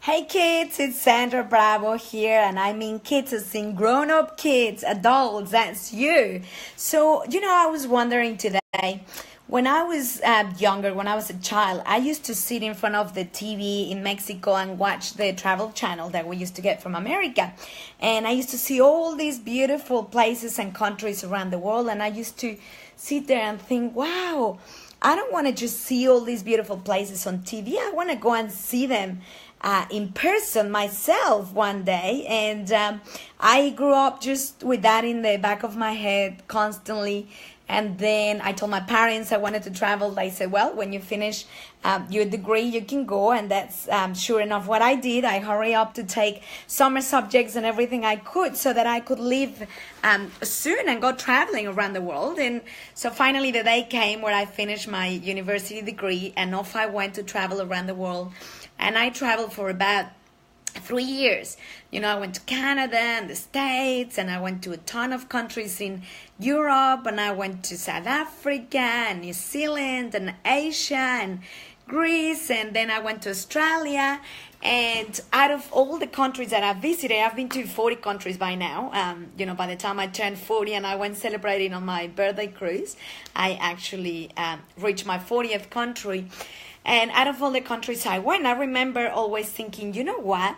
Hey kids, it's Sandra Bravo here, and I mean kids as in grown-up kids, adults, that's you. So, I was wondering today, when I was younger, when I was a child, I used to sit in front of the TV in Mexico and watch the travel channel that we used to get from America. And I used to see all these beautiful places and countries around the world, and I used to sit there and think, wow, I don't want to just see all these beautiful places on TV. I want to go and see them in person myself one day. And I grew up just with that in the back of my head constantly. And then I told my parents I wanted to travel. They said, well, when you finish your degree, you can go. And that's sure enough what I did. I hurry up to take summer subjects and everything I could so that I could leave soon and go traveling around the world. And so finally the day came where I finished my university degree and off I went to travel around the world. And I traveled for about 3 years. I went to Canada and the States, and I went to a ton of countries in Europe, and I went to South Africa and New Zealand and Asia and Greece, and then I went to Australia. And out of all the countries that I've visited, I've been to 40 countries by now. By the time I turned 40 and I went celebrating on my birthday cruise, I actually reached my 40th country. And out of all the countries I went, I remember always thinking, you know what?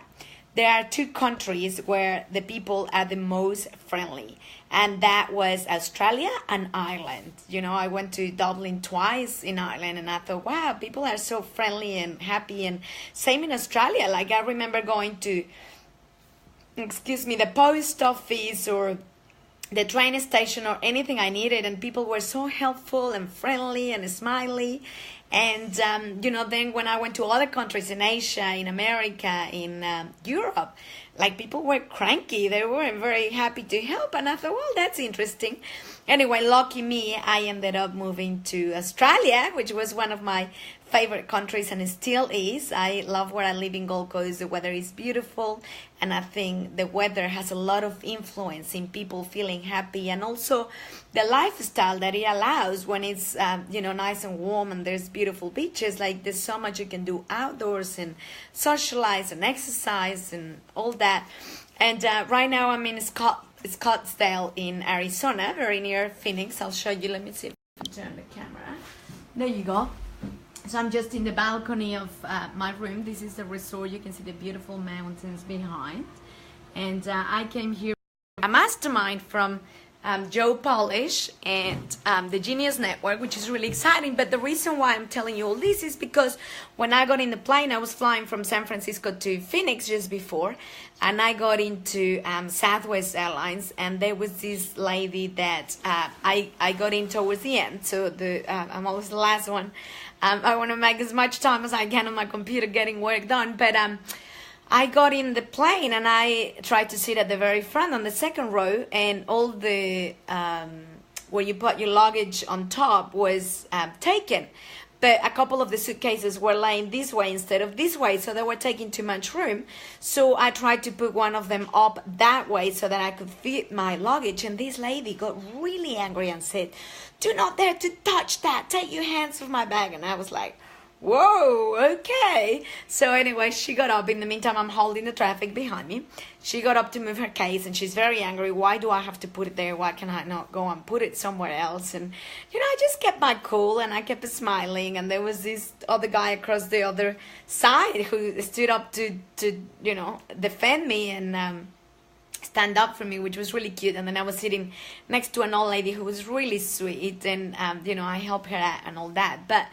There are two countries where the people are the most friendly. And that was Australia and Ireland. I went to Dublin twice in Ireland, and I thought, wow, people are so friendly and happy. And same in Australia. Like I remember going to, the post office or the train station or anything I needed, and people were so helpful and friendly and smiley. And, then when I went to other countries in Asia, in America, in Europe, like people were cranky. They weren't very happy to help. And I thought, well, that's interesting. Anyway, lucky me, I ended up moving to Australia, which was one of my favorite countries and it still is. I love where I live in Gold Coast. The weather is beautiful. And I think the weather has a lot of influence in people feeling happy, and also the lifestyle that it allows when it's, nice and warm and there's beautiful beaches. Like there's so much you can do outdoors and socialize and exercise and all that. And right now I'm in Scottsdale in Arizona, very near Phoenix. I'll show you. Let me see if I can turn the camera. There you go. So I'm just in the balcony of my room. This is the resort. You can see the beautiful mountains behind. And I came here a mastermind from Joe Polish and the Genius Network, which is really exciting. But the reason why I'm telling you all this is because when I got in the plane, I was flying from San Francisco to Phoenix just before, and I got into Southwest Airlines, and there was this lady that I got in towards the end. So I'm always the last one. I want to make as much time as I can on my computer getting work done, but I got in the plane and I tried to sit at the very front on the second row, and all the where you put your luggage on top was taken. But a couple of the suitcases were laying this way instead of this way, so they were taking too much room. So I tried to put one of them up that way so that I could fit my luggage. And this lady got really angry and said, "Do not dare to touch that. Take your hands off my bag." And I was like, whoa, okay. So anyway, she got up. In the meantime, I'm holding the traffic behind me. She got up to move her case, and she's very angry. Why do I have to put it there? Why can I not go and put it somewhere else? And, I just kept my cool, and I kept smiling. And there was this other guy across the other side who stood up to defend me and stand up for me, which was really cute. And then I was sitting next to an old lady who was really sweet, and, I helped her out and all that. But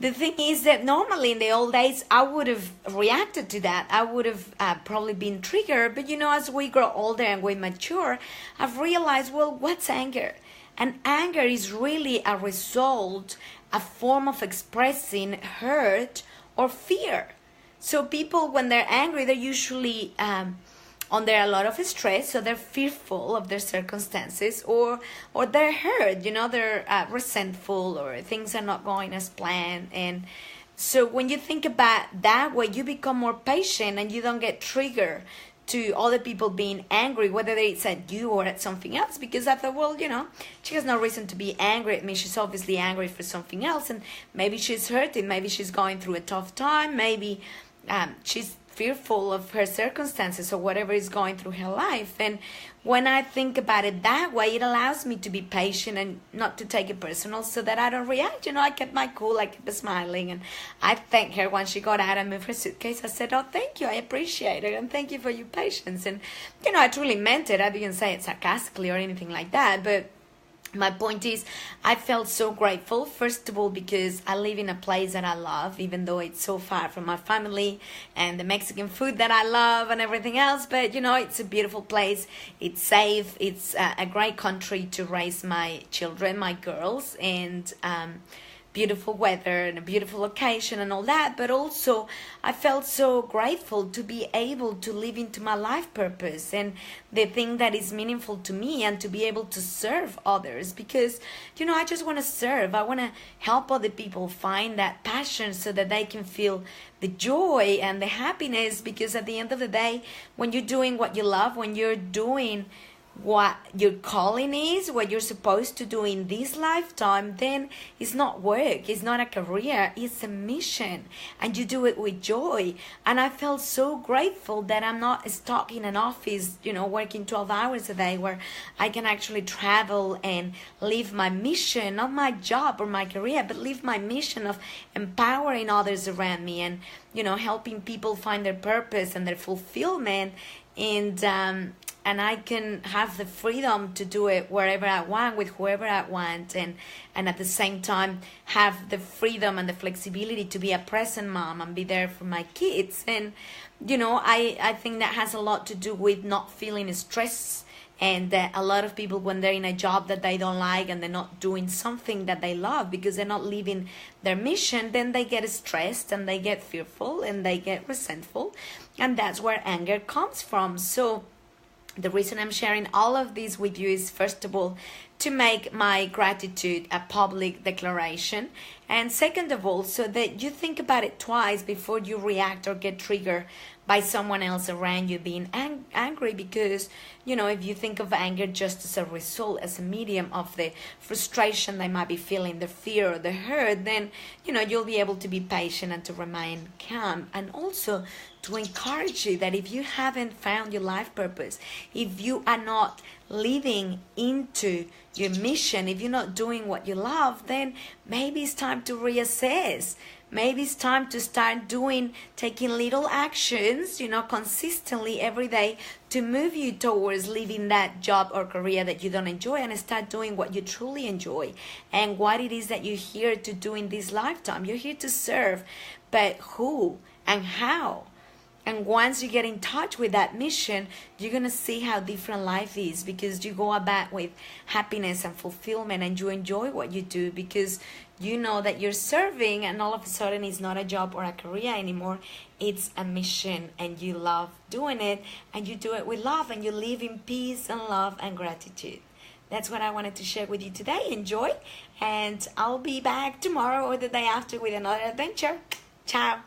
the thing is that normally in the old days, I would have reacted to that. I would have probably been triggered. But, as we grow older and we mature, I've realized, well, what's anger? And anger is really a result, a form of expressing hurt or fear. So people, when they're angry, they're usually under a lot of stress, so they're fearful of their circumstances, or they're hurt, they're resentful, or things are not going as planned. And so when you think about that way, you become more patient and you don't get triggered to other people being angry, whether it's at you or at something else. Because I thought, well, she has no reason to be angry at me. She's obviously angry for something else, and maybe she's hurting, maybe she's going through a tough time, maybe she's fearful of her circumstances or whatever is going through her life. And when I think about it that way, it allows me to be patient and not to take it personal, so that I don't react. I kept my cool, I kept smiling, and I thanked her when she got out and moved her suitcase. I said, oh, thank you, I appreciate it, and thank you for your patience. And I truly meant it. I didn't say it sarcastically or anything like that, but my point is, I felt so grateful, first of all, because I live in a place that I love, even though it's so far from my family and the Mexican food that I love and everything else. But, it's a beautiful place. It's safe. It's a great country to raise my children, my girls, and beautiful weather and a beautiful location and all that. But also, I felt so grateful to be able to live into my life purpose and the thing that is meaningful to me, and to be able to serve others, because I just want to serve. I want to help other people find that passion so that they can feel the joy and the happiness. Because at the end of the day, when you're doing what you love, when you're doing what your calling is, what you're supposed to do in this lifetime, then it's not work, it's not a career, it's a mission, and you do it with joy. And I felt so grateful that I'm not stuck in an office, working 12 hours a day, where I can actually travel and live my mission, not my job or my career, but live my mission of empowering others around me, and helping people find their purpose and their fulfillment. And I can have the freedom to do it wherever I want, with whoever I want, and at the same time have the freedom and the flexibility to be a present mom and be there for my kids. And I think that has a lot to do with not feeling stress. And a lot of people, when they're in a job that they don't like and they're not doing something that they love because they're not living their mission, then they get stressed and they get fearful and they get resentful, and that's where anger comes from. So the reason I'm sharing all of this with you is, first of all, to make my gratitude a public declaration. And second of all, so that you think about it twice before you react or get triggered by someone else around you being angry. Because, if you think of anger just as a result, as a medium of the frustration they might be feeling, the fear or the hurt, then, you'll be able to be patient and to remain calm. And also to encourage you that if you haven't found your life purpose, if you are not living into your mission, if you're not doing what you love, then maybe it's time to reassess. Maybe it's time to start taking little actions, consistently every day, to move you towards leaving that job or career that you don't enjoy, and start doing what you truly enjoy and what it is that you're here to do in this lifetime. You're here to serve, but who and how? And once you get in touch with that mission, you're going to see how different life is, because you go about with happiness and fulfillment, and you enjoy what you do because you know that you're serving, and all of a sudden it's not a job or a career anymore. It's a mission, and you love doing it, and you do it with love, and you live in peace and love and gratitude. That's what I wanted to share with you today. Enjoy, and I'll be back tomorrow or the day after with another adventure. Ciao.